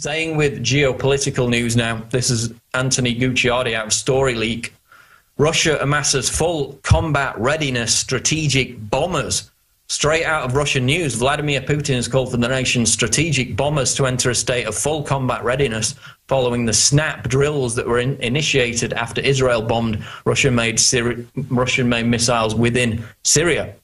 Staying with geopolitical news now, this is Anthony Gucciardi out of Story Leak. Russia amasses full combat readiness strategic bombers. Straight out of Russian news, Vladimir Putin has called for the nation's strategic bombers to enter a state of full combat readiness following the snap drills that were initiated after Israel bombed Russian-made missiles within Syria.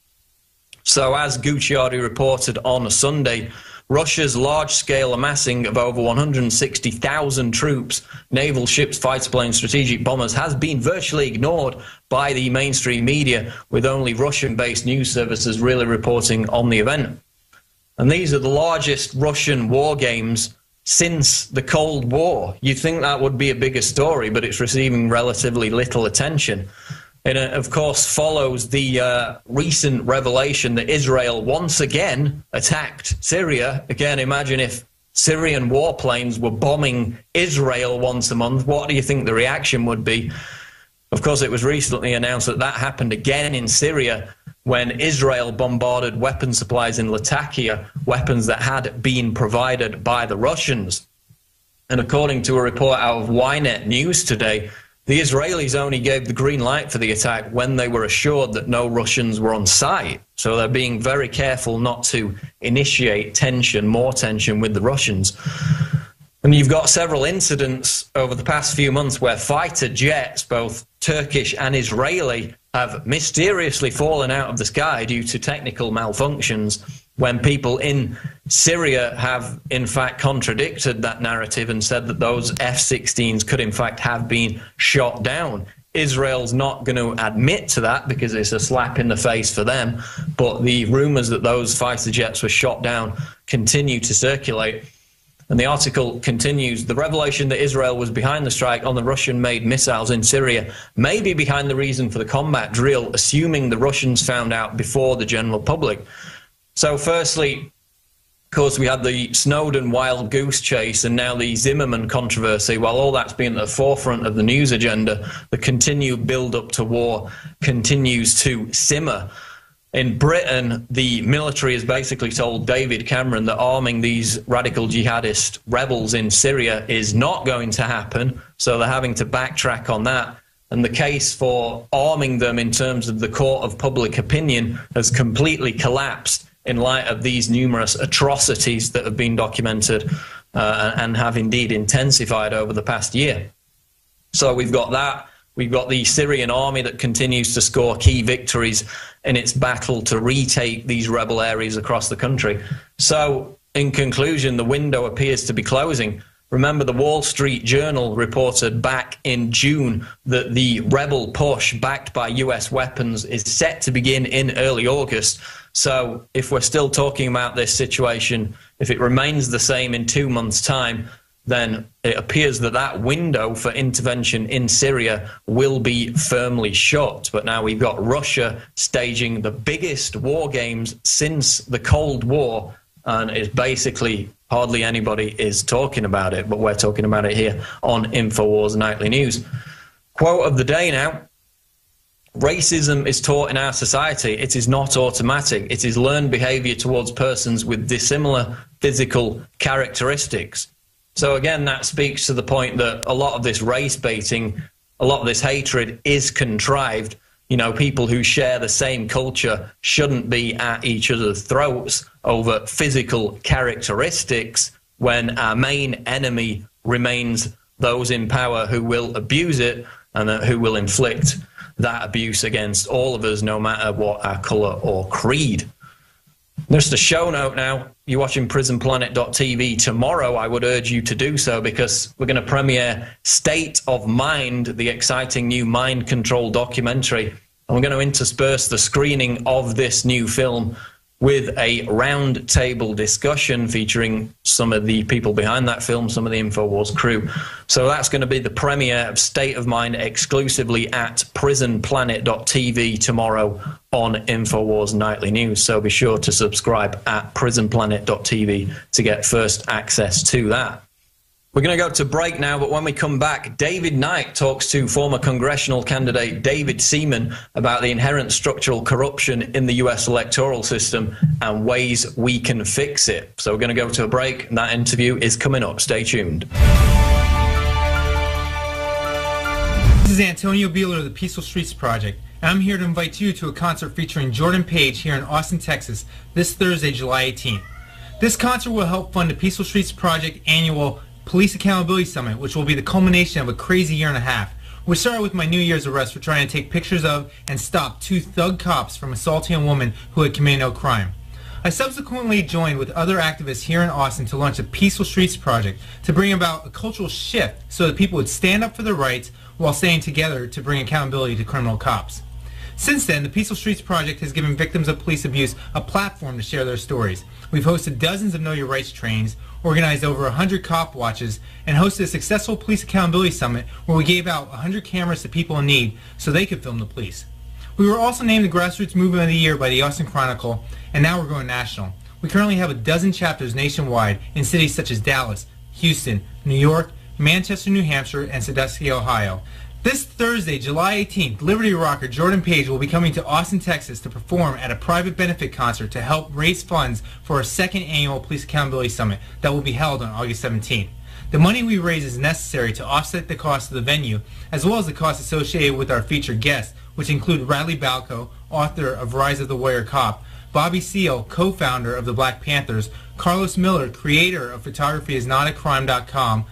So as Gucciardi reported on Sunday, Russia's large-scale amassing of over 160,000 troops, naval ships, fighter planes, strategic bombers has been virtually ignored by the mainstream media, with only Russian-based news services really reporting on the event. And these are the largest Russian war games since the Cold War. You'd think that would be a bigger story, but it's receiving relatively little attention. And it, of course, follows the recent revelation that Israel once again attacked Syria. Again, imagine if Syrian warplanes were bombing Israel once a month. What do you think the reaction would be? Of course, it was recently announced that that happened again in Syria when Israel bombarded weapon supplies in Latakia, weapons that had been provided by the Russians. And according to a report out of Ynet News today, the Israelis only gave the green light for the attack when they were assured that no Russians were on site. So they're being very careful not to initiate tension, more tension with the Russians. And you've got several incidents over the past few months where fighter jets, both Turkish and Israeli, have mysteriously fallen out of the sky due to technical malfunctions, when people in Syria have in fact contradicted that narrative and said that those F-16s could in fact have been shot down. Israel's not going to admit to that because it's a slap in the face for them, but the rumors that those fighter jets were shot down continue to circulate. And the article continues, the revelation that Israel was behind the strike on the Russian-made missiles in Syria may be behind the reason for the combat drill, assuming the Russians found out before the general public. So firstly, of course, we had the Snowden wild goose chase and now the Zimmerman controversy. While all that's been at the forefront of the news agenda, the continued build-up to war continues to simmer. In Britain, the military has basically told David Cameron that arming these radical jihadist rebels in Syria is not going to happen, so they're having to backtrack on that. And the case for arming them in terms of the court of public opinion has completely collapsed in light of these numerous atrocities that have been documented and have indeed intensified over the past year. So we've got that. We've got the Syrian army that continues to score key victories in its battle to retake these rebel areas across the country. So, in conclusion, the window appears to be closing. Remember, the Wall Street Journal reported back in June that the rebel push backed by US weapons is set to begin in early August. So, if we're still talking about this situation, if it remains the same in 2 months' time, then it appears that that window for intervention in Syria will be firmly shut. But now we've got Russia staging the biggest war games since the Cold War, and it's basically hardly anybody is talking about it, but we're talking about it here on InfoWars Nightly News. Quote of the day now. Racism is taught in our society. It is not automatic. It is learned behavior towards persons with dissimilar physical characteristics. So again, that speaks to the point that a lot of this race baiting, a lot of this hatred is contrived. You know, people who share the same culture shouldn't be at each other's throats over physical characteristics when our main enemy remains those in power who will abuse it and who will inflict that abuse against all of us, no matter what our colour or creed. Just a show note now. You're watching prisonplanet.tv tomorrow. I would urge you to do so because we're going to premiere State of Mind, the exciting new mind control documentary. And we're going to intersperse the screening of this new film with a roundtable discussion featuring some of the people behind that film, some of the InfoWars crew. So that's going to be the premiere of State of Mind exclusively at prisonplanet.tv tomorrow on InfoWars Nightly News. So be sure to subscribe at prisonplanet.tv to get first access to that. We're going to go to break now, but when we come back, David Knight talks to former congressional candidate David Seaman about the inherent structural corruption in the US electoral system and ways we can fix it. So we're going to go to a break, and that interview is coming up. Stay tuned. This is Antonio Beeler of the Peaceful Streets Project, and I'm here to invite you to a concert featuring Jordan Page here in Austin, Texas, this Thursday, July 18th. This concert will help fund the Peaceful Streets Project annual Police Accountability Summit, which will be the culmination of a crazy year and a half. We started with my New Year's arrest for trying to take pictures of and stop 2 thug cops from assaulting a woman who had committed no crime. I subsequently joined with other activists here in Austin to launch the Peaceful Streets Project to bring about a cultural shift so that people would stand up for their rights while staying together to bring accountability to criminal cops. Since then, the Peaceful Streets Project has given victims of police abuse a platform to share their stories. We've hosted dozens of Know Your Rights trainings, organized over 100 cop watches, and hosted a successful Police Accountability Summit where we gave out 100 cameras to people in need so they could film the police. We were also named the Grassroots Movement of the Year by the Austin Chronicle, and now we're going national. We currently have a dozen chapters nationwide in cities such as Dallas, Houston, New York, Manchester, New Hampshire, and Sandusky, Ohio. This Thursday, July 18th, Liberty rocker Jordan Page will be coming to Austin, Texas to perform at a private benefit concert to help raise funds for our second annual Police Accountability Summit that will be held on August 17th. The money we raise is necessary to offset the cost of the venue, as well as the costs associated with our featured guests, which include Radley Balco, author of Rise of the Warrior Cop, Bobby Seale, co-founder of the Black Panthers, Carlos Miller, creator of photographyisnotacrime.com,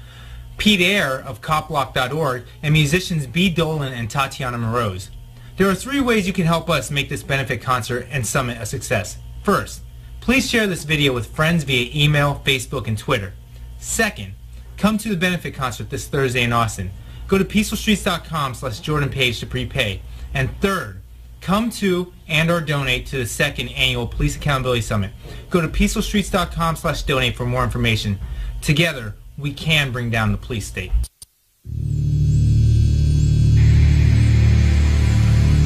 Pete Eyre of copblock.org, and musicians B. Dolan and Tatiana Moroz. There are 3 ways you can help us make this benefit concert and summit a success. First, please share this video with friends via email, Facebook, and Twitter. Second, come to the benefit concert this Thursday in Austin. Go to peacefulstreets.com/JordanPage to prepay. And third, come to and/or donate to the second annual Police Accountability Summit. Go to peacefulstreets.com/donate for more information. Together, we can bring down the police state.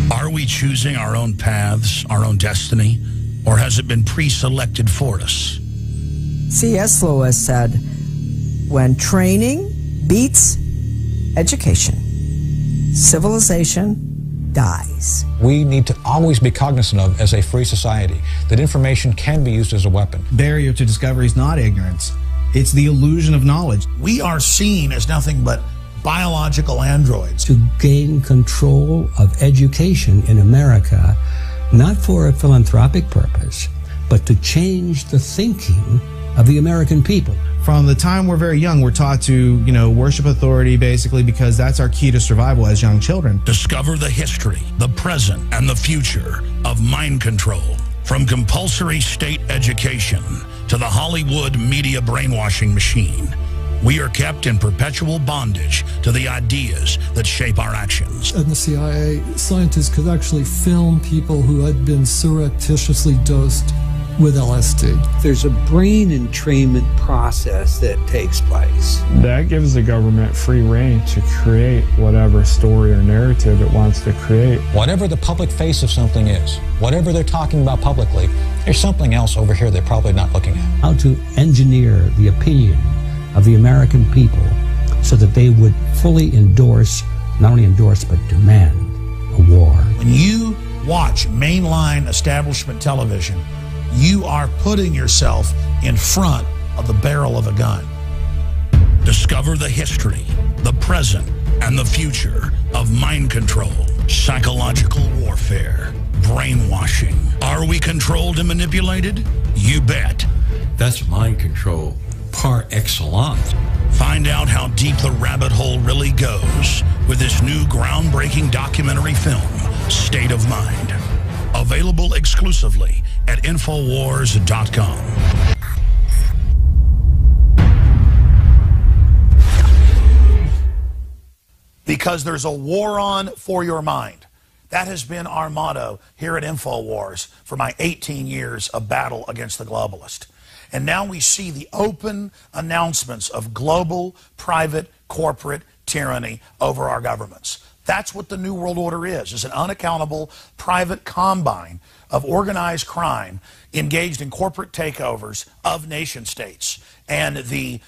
Are we choosing our own paths, our own destiny, or has it been pre-selected for us? C.S. Lewis said, when training beats education, civilization dies. We need to always be cognizant of, as a free society, that information can be used as a weapon. Barrier to discovery is not ignorance. It's the illusion of knowledge. We are seen as nothing but biological androids. To gain control of education in America, not for a philanthropic purpose, but to change the thinking of the American people. From the time we're very young, we're taught to, worship authority, basically, because that's our key to survival as young children. Discover the history, the present, and the future of mind control. From compulsory state education to the Hollywood media brainwashing machine, we are kept in perpetual bondage to the ideas that shape our actions. In the CIA, scientists could actually film people who had been surreptitiously dosed with LSD. There's a brain entrainment process that takes place. That gives the government free rein to create whatever story or narrative it wants to create. Whatever the public face of something is, whatever they're talking about publicly, there's something else over here they're probably not looking at. How to engineer the opinion of the American people so that they would fully endorse, not only endorse, but demand a war. When you watch mainline establishment television, you are putting yourself in front of the barrel of a gun. Discover the history, the present, and the future of mind control, psychological warfare, brainwashing. Are we controlled and manipulated? You bet. That's mind control par excellence. Find out how deep the rabbit hole really goes with this new groundbreaking documentary film, State of Mind. Available exclusively at Infowars.com. Because there's a war on for your mind. That has been our motto here at Infowars for my 18 years of battle against the globalist. And now we see the open announcements of global, private, corporate tyranny over our governments. That's what the New World Order is an unaccountable private combine of organized crime engaged in corporate takeovers of nation states. And the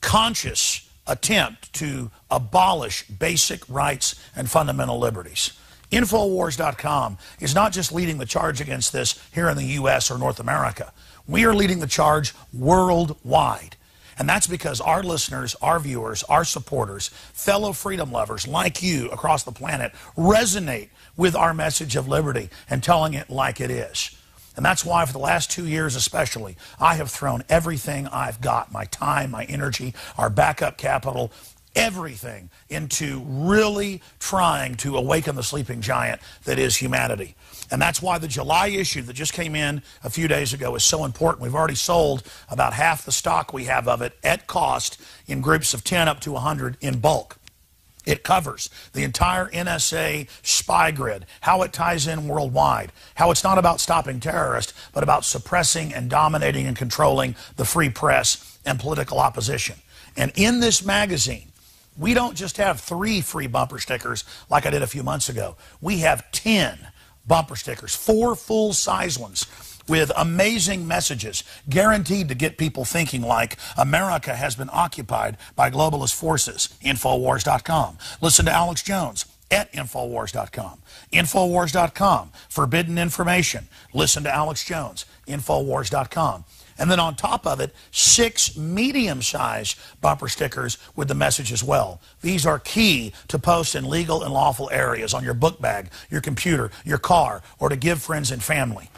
conscious attempt to abolish basic rights and fundamental liberties. Infowars.com is not just leading the charge against this here in the U.S. or North America. We are leading the charge worldwide. And that's because our listeners, our viewers, our supporters, fellow freedom lovers like you across the planet resonate with our message of liberty and telling it like it is. And that's why for the last 2 years especially, I have thrown everything I've got, my time, my energy, our backup capital, everything into really trying to awaken the sleeping giant that is humanity. And that's why the July issue that just came in a few days ago is so important. We've already sold about half the stock we have of it at cost in groups of 10 up to 100 in bulk. It covers the entire NSA spy grid, how it ties in worldwide, how it's not about stopping terrorists, but about suppressing and dominating and controlling the free press and political opposition. And in this magazine, we don't just have 3 free bumper stickers like I did a few months ago. We have 10 bumper stickers, 4 full-size ones with amazing messages guaranteed to get people thinking like America has been occupied by globalist forces. Infowars.com. Listen to Alex Jones at Infowars.com. Infowars.com. Forbidden information. Listen to Alex Jones. Infowars.com. And then on top of it, 6 medium-sized bumper stickers with the message as well. These are key to post in legal and lawful areas on your book bag, your computer, your car, or to give friends and family.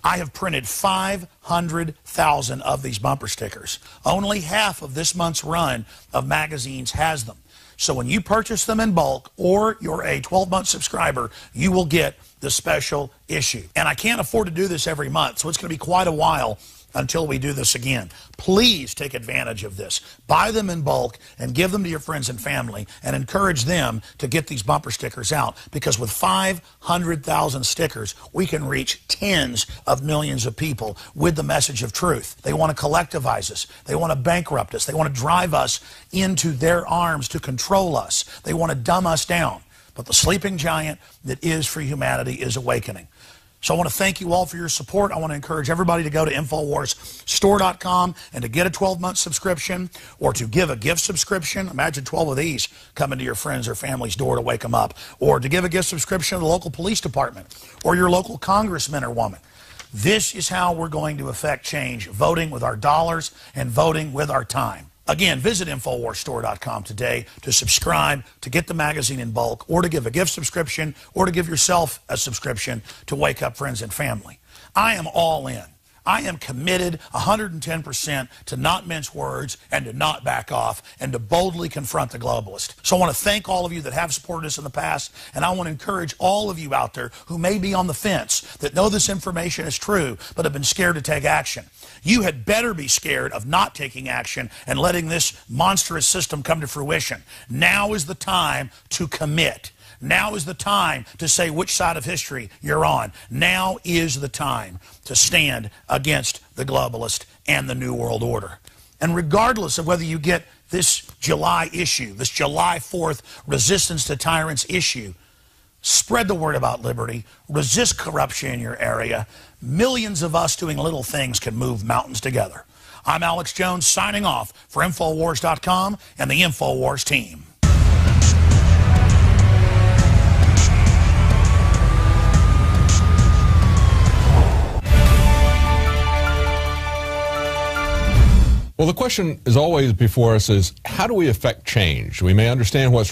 I have printed 500,000 of these bumper stickers. Only half of this month's run of magazines has them. So when you purchase them in bulk or you're a 12-month subscriber, you will get the special issue. And I can't afford to do this every month, so it's going to be quite a while until we do this again. Please take advantage of this. Buy them in bulk and give them to your friends and family and encourage them to get these bumper stickers out, because with 500,000 stickers, we can reach tens of millions of people with the message of truth. They want to collectivize us. They want to bankrupt us. They want to drive us into their arms to control us. They want to dumb us down. But the sleeping giant that is free humanity is awakening. So I want to thank you all for your support. I want to encourage everybody to go to InfoWarsStore.com and to get a 12-month subscription or to give a gift subscription. Imagine 12 of these coming to your friends or family's door to wake them up. Or to give a gift subscription to the local police department or your local congressman or woman. This is how we're going to affect change, voting with our dollars and voting with our time. Again, visit InfoWarsStore.com today to subscribe, to get the magazine in bulk, or to give a gift subscription, or to give yourself a subscription to wake up friends and family. I am all in. I am committed 110% to not mince words and to not back off and to boldly confront the globalist. So I want to thank all of you that have supported us in the past, and I want to encourage all of you out there who may be on the fence, that know this information is true, but have been scared to take action. You had better be scared of not taking action and letting this monstrous system come to fruition. Now is the time to commit. Now is the time to say which side of history you're on. Now is the time to stand against the globalist and the New World Order. And regardless of whether you get this July issue, this July 4th Resistance to Tyrants issue, spread the word about liberty, resist corruption in your area. Millions of us doing little things can move mountains together. I'm Alex Jones signing off for Infowars.com and the Infowars team. Well, the question is always before us is, how do we affect change? We may understand what's